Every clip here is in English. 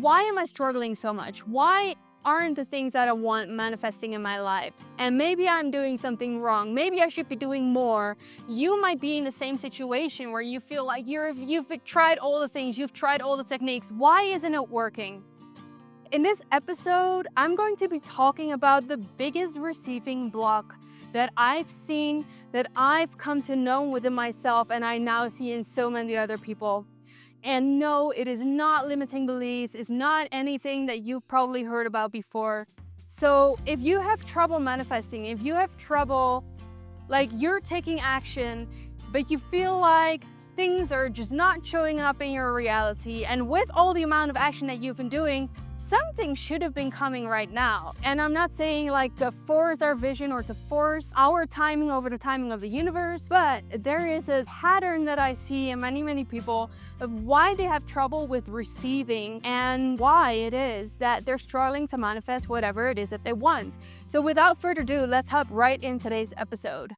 why am I struggling so much? Why aren't the things that I want manifesting in my life? And maybe I'm doing something wrong. Maybe I should be doing more. You might be in the same situation where you feel like you've tried all the things, you've tried all the techniques. Why isn't it working? In this episode, I'm going to be talking about the biggest receiving block that I've seen, that I've come to know within myself, and I now see in so many other people. And no, it is not limiting beliefs. It's not anything that you've probably heard about before. So if you have trouble manifesting, if you have trouble, like you're taking action, but you feel like things are just not showing up in your reality, and with all the amount of action that you've been doing, something should have been coming right now. And I'm not saying like to force our vision or to force our timing over the timing of the universe, but there is a pattern that I see in many people of why they have trouble with receiving and why it is that they're struggling to manifest whatever it is that they want. So without further ado, let's hop right in today's episode.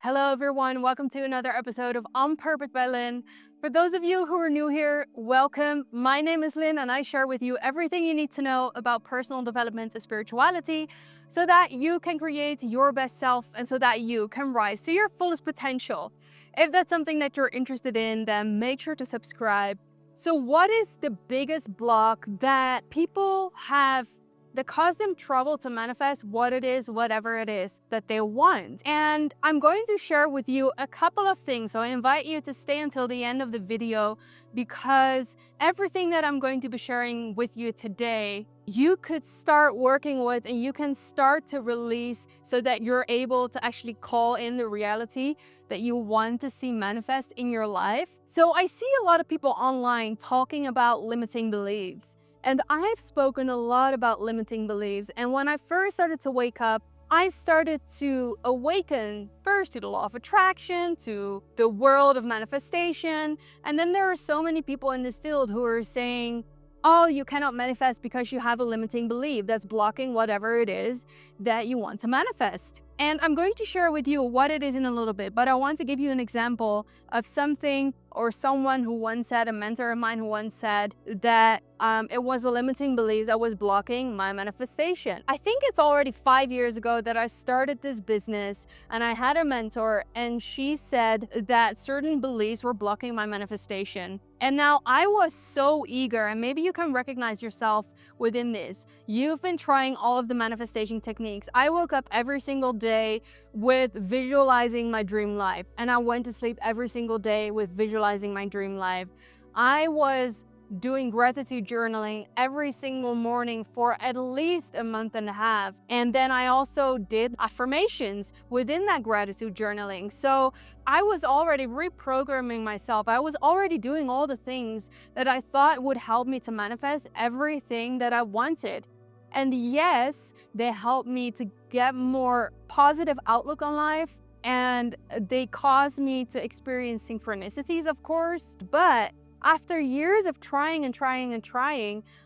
Hello everyone, welcome to another episode of On Purpose by Lynn. For those of you who are new here, welcome. My name is Lynn and I share with you everything you need to know about personal development and spirituality so that you can create your best self and so that you can rise to your fullest potential. If that's something that you're interested in, then make sure to subscribe. So what is the biggest block that people have that cause them trouble to manifest what it is, whatever it is that they want? And I'm going to share with you a couple of things. So I invite you to stay until the end of the video because everything that I'm going to be sharing with you today, you could start working with and you can start to release so that you're able to actually call in the reality that you want to see manifest in your life. So I see a lot of people online talking about limiting beliefs. And I've spoken a lot about limiting beliefs. And when I first started to wake up, I started to awaken first to the law of attraction, to the world of manifestation. And then there are so many people in this field who are saying, oh, you cannot manifest because you have a limiting belief that's blocking whatever it is that you want to manifest. And I'm going to share with you what it is in a little bit, but I want to give you an example of something or someone who once said, a mentor of mine who once said that it was a limiting belief that was blocking my manifestation. I think it's already 5 years ago that I started this business and I had a mentor and she said that certain beliefs were blocking my manifestation. And now I was so eager, and maybe you can recognize yourself within this. You've been trying all of the manifestation techniques. I woke up every single day with visualizing my dream life, and I went to sleep every single day with visualizing my dream life. I was doing gratitude journaling every single morning for at least a month and a half. And then I also did affirmations within that gratitude journaling. So I was already reprogramming myself. I was already doing all the things that I thought would help me to manifest everything that I wanted. And yes, they helped me to get more positive outlook on life. And they caused me to experience synchronicities, of course, but after years of trying,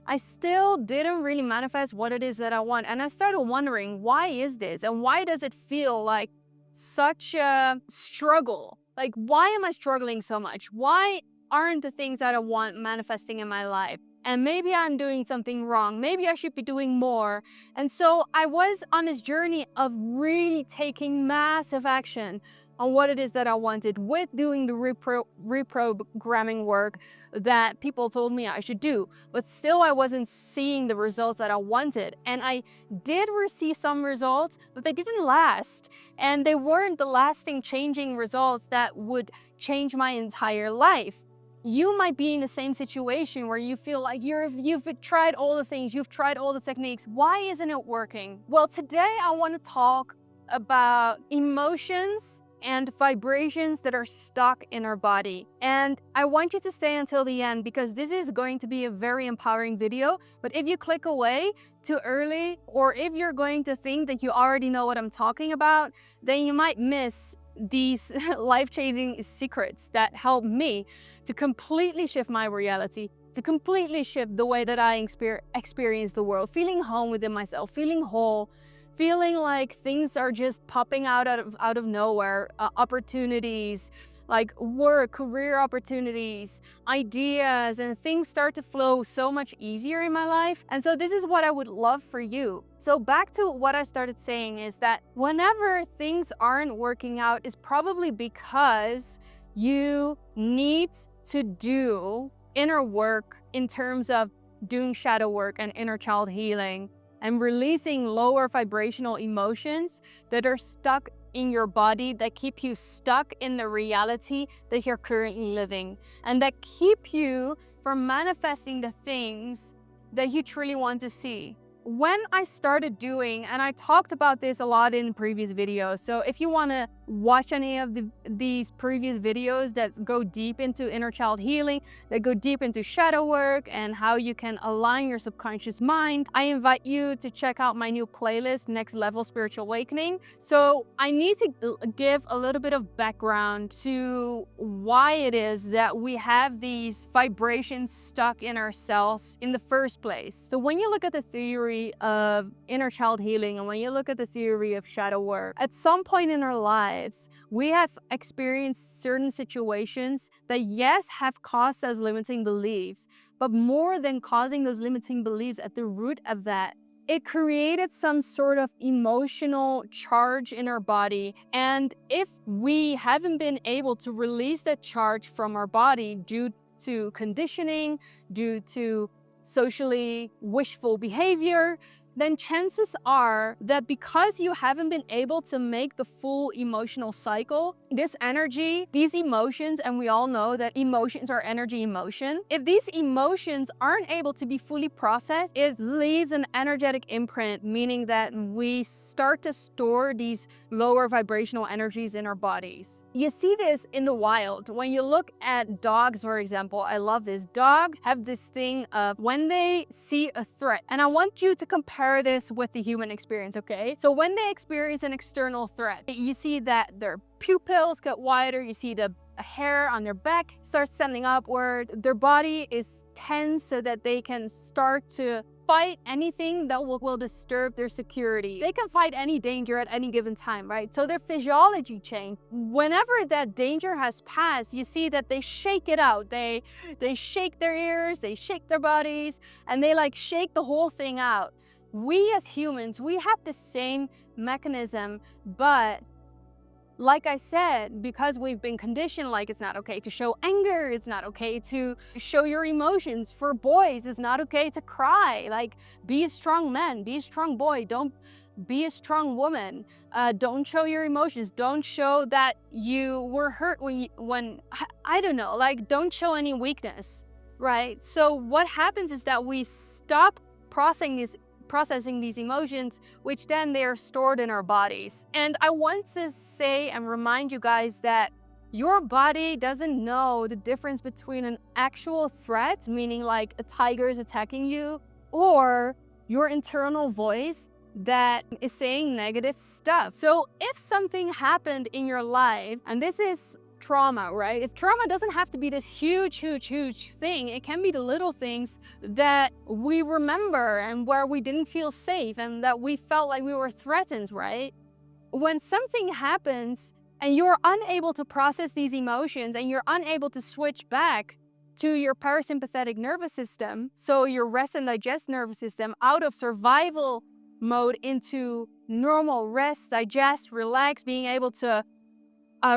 I still didn't really manifest what it is that I want. And I started wondering, why is this? And why does it feel like such a struggle? Like, why am I struggling so much? Why aren't the things that I want manifesting in my life? And maybe I'm doing something wrong. Maybe I should be doing more. And so I was on this journey of really taking massive action on what it is that I wanted, with doing the reprogramming work that people told me I should do. But still I wasn't seeing the results that I wanted. And I did receive some results, but they didn't last. And they weren't the lasting changing results that would change my entire life. You might be in the same situation where you feel like you've tried all the things, you've tried all the techniques. Why isn't it working? Well, today I want to talk about emotions and vibrations that are stuck in our body. And I want you to stay until the end because this is going to be a very empowering video. But if you click away too early, or if you're going to think that you already know what I'm talking about, then you might miss these life-changing secrets that help me to completely shift my reality, to completely shift the way that I experience the world, feeling home within myself, feeling whole, feeling like things are just popping out of nowhere, opportunities like work, career opportunities, ideas, and things start to flow so much easier in my life. And so this is what I would love for you. So back to what I started saying is that whenever things aren't working out, it's probably because you need to do inner work in terms of doing shadow work and inner child healing and releasing lower vibrational emotions that are stuck in your body, that keep you stuck in the reality that you're currently living, and that keep you from manifesting the things that you truly want to see. When I started doing, and I talked about this a lot in previous videos, so if you want to watch any of these previous videos that go deep into inner child healing, that go deep into shadow work and how you can align your subconscious mind, I invite you to check out my new playlist, Next Level Spiritual Awakening. So I need to give a little bit of background to why it is that we have these vibrations stuck in our cells in the first place. So when you look at the theory of inner child healing, and when you look at the theory of shadow work, at some point in our lives, we have experienced certain situations that, yes, have caused us limiting beliefs, but more than causing those limiting beliefs, at the root of that, it created some sort of emotional charge in our body. And if we haven't been able to release that charge from our body due to conditioning, due to socially wishful behavior, then chances are that because you haven't been able to make the full emotional cycle, this energy, these emotions, and we all know that emotions are energy emotion, if these emotions aren't able to be fully processed, it leaves an energetic imprint, meaning that we start to store these lower vibrational energies in our bodies. You see this in the wild. When you look at dogs, for example, I love this. Dogs have this thing of when they see a threat, and I want you to compare this with the human experience, okay? So when they experience an external threat, you see that their pupils get wider, you see the hair on their back starts standing upward, their body is tense so that they can start to fight anything that will disturb their security. They can fight any danger at any given time, right? So their physiology change. Whenever that danger has passed, you see that they shake it out. They shake their ears, they shake their bodies, and they like shake the whole thing out. We as humans, we have the same mechanism, but like I said, because we've been conditioned, like it's not okay to show anger, it's not okay to show your emotions. For boys, it's not okay to cry. Like, be a strong man, be a strong boy, don't be a strong woman. Don't show your emotions. Don't show that you were hurt when I don't know, like don't show any weakness, right? So what happens is that we stop processing these emotions, which then they are stored in our bodies. And I want to say and remind you guys that your body doesn't know the difference between an actual threat, meaning like a tiger is attacking you, or your internal voice that is saying negative stuff. So if something happened in your life, and this is trauma, right? If trauma doesn't have to be this huge thing, it can be the little things that we remember and where we didn't feel safe and that we felt like we were threatened, right? When something happens and you're unable to process these emotions and you're unable to switch back to your parasympathetic nervous system, so your rest and digest nervous system, out of survival mode into normal rest, digest, relax, being able to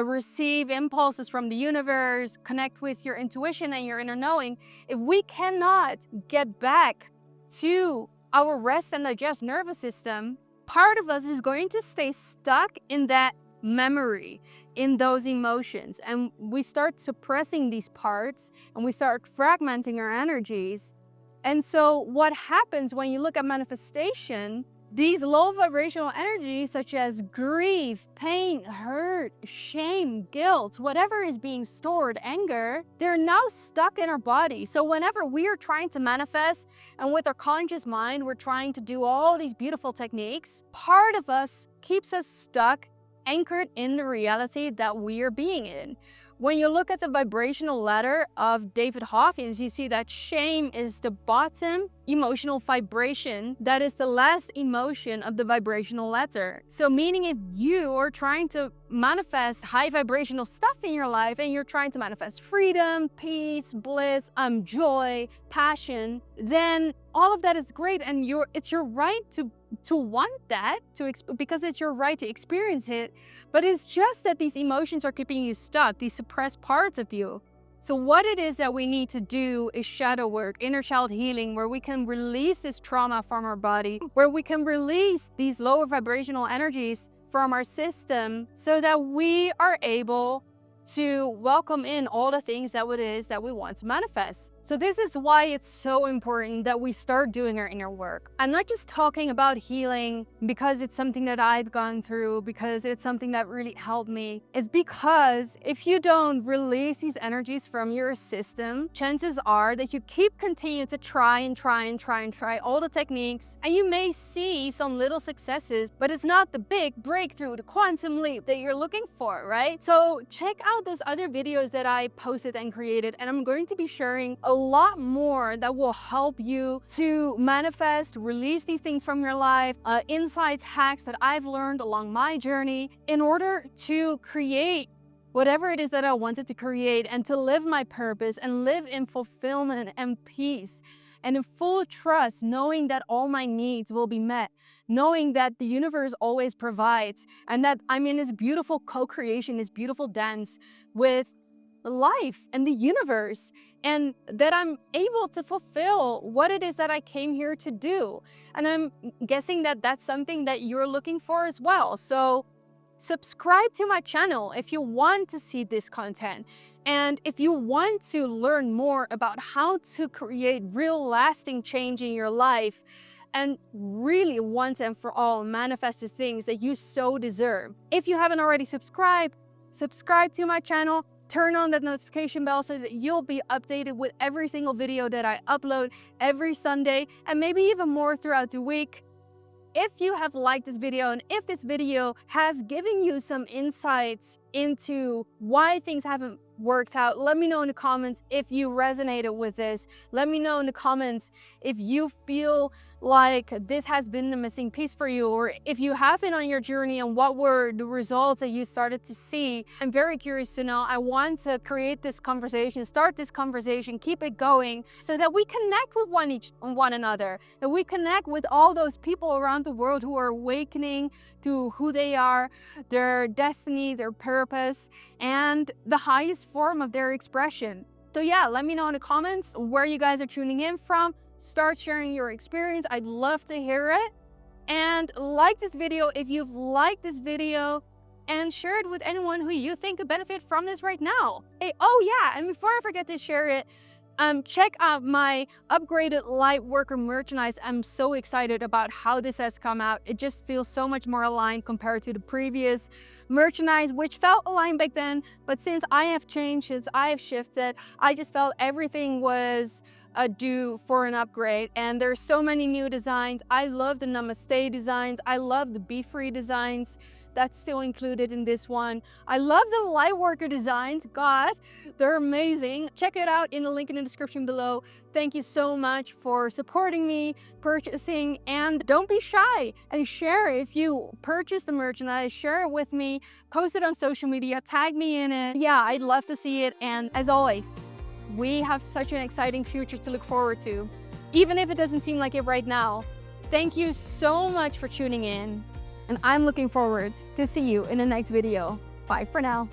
receive impulses from the universe, connect with your intuition and your inner knowing, if we cannot get back to our rest and digest nervous system, part of us is going to stay stuck in that memory, in those emotions, and we start suppressing these parts and we start fragmenting our energies. And so what happens when you look at manifestation, These low vibrational energies such as grief, pain, hurt, shame, guilt, whatever is being stored, anger, they're now stuck in our body. So whenever we are trying to manifest and with our conscious mind, we're trying to do all these beautiful techniques, part of us keeps us stuck, anchored in the reality that we are being in. When you look at the vibrational ladder of David Hawkins, you see that shame is the bottom emotional vibration. That is the last emotion of the vibrational ladder. So meaning if you are trying to manifest high vibrational stuff in your life and you're trying to manifest freedom, peace, bliss, joy, passion, then all of that is great, and it's your right to want that, because it's your right to experience it. But it's just that these emotions are keeping you stuck, these suppressed parts of you. So what it is that we need to do is shadow work, inner child healing, where we can release this trauma from our body, where we can release these lower vibrational energies from our system so that we are able to welcome in all the things that it is that we want to manifest. So this is why it's so important that we start doing our inner work. I'm not just talking about healing because it's something that I've gone through, because it's something that really helped me. It's because if you don't release these energies from your system, chances are that you continue to try all the techniques, and you may see some little successes, but it's not the big breakthrough, the quantum leap that you're looking for, right? So check out those other videos that I posted and created, and I'm going to be sharing a lot more that will help you to manifest, release these things from your life, insights, hacks that I've learned along my journey in order to create whatever it is that I wanted to create, and to live my purpose and live in fulfillment and peace and in full trust, knowing that all my needs will be met, knowing that the universe always provides, and that I'm in this beautiful co-creation, this beautiful dance with life and the universe, and that I'm able to fulfill what it is that I came here to do. And I'm guessing that that's something that you're looking for as well. So subscribe to my channel if you want to see this content. And if you want to learn more about how to create real lasting change in your life and really once and for all manifest the things that you so deserve. If you haven't already subscribed, subscribe to my channel. Turn on that notification bell so that you'll be updated with every single video that I upload every Sunday, and maybe even more throughout the week. If you have liked this video, and if this video has given you some insights into why things haven't worked out, let me know in the comments if you resonated with this. Let me know in the comments if you feel like this has been the missing piece for you, or if you have been on your journey and what were the results that you started to see. I'm very curious to know. I want to create this conversation, start this conversation, keep it going so that we connect with one another, that we connect with all those people around the world who are awakening to who they are, their destiny, their purpose, and the highest form of their expression. So yeah, let me know in the comments where you guys are tuning in from. Start sharing your experience. I'd love to hear it. And like this video if you've liked this video, and share it with anyone who you think could benefit from this right now. Hey, oh yeah, and before I forget to share it, check out my upgraded light worker merchandise. I'm so excited about how this has come out. It just feels so much more aligned compared to the previous merchandise, which felt aligned back then. But since I have changed, since I have shifted, I just felt everything was due for an upgrade. And there's so many new designs. I love the Namaste designs. I love the Be Free designs. That's still included in this one. I love the Lightworker designs. God, they're amazing. Check it out in the link in the description below. Thank you so much for supporting me, purchasing, and don't be shy and share if you purchase the merchandise. Share it with me, post it on social media, tag me in it. Yeah, I'd love to see it. And as always, we have such an exciting future to look forward to, even if it doesn't seem like it right now. Thank you so much for tuning in. And I'm looking forward to see you in the next video. Bye for now.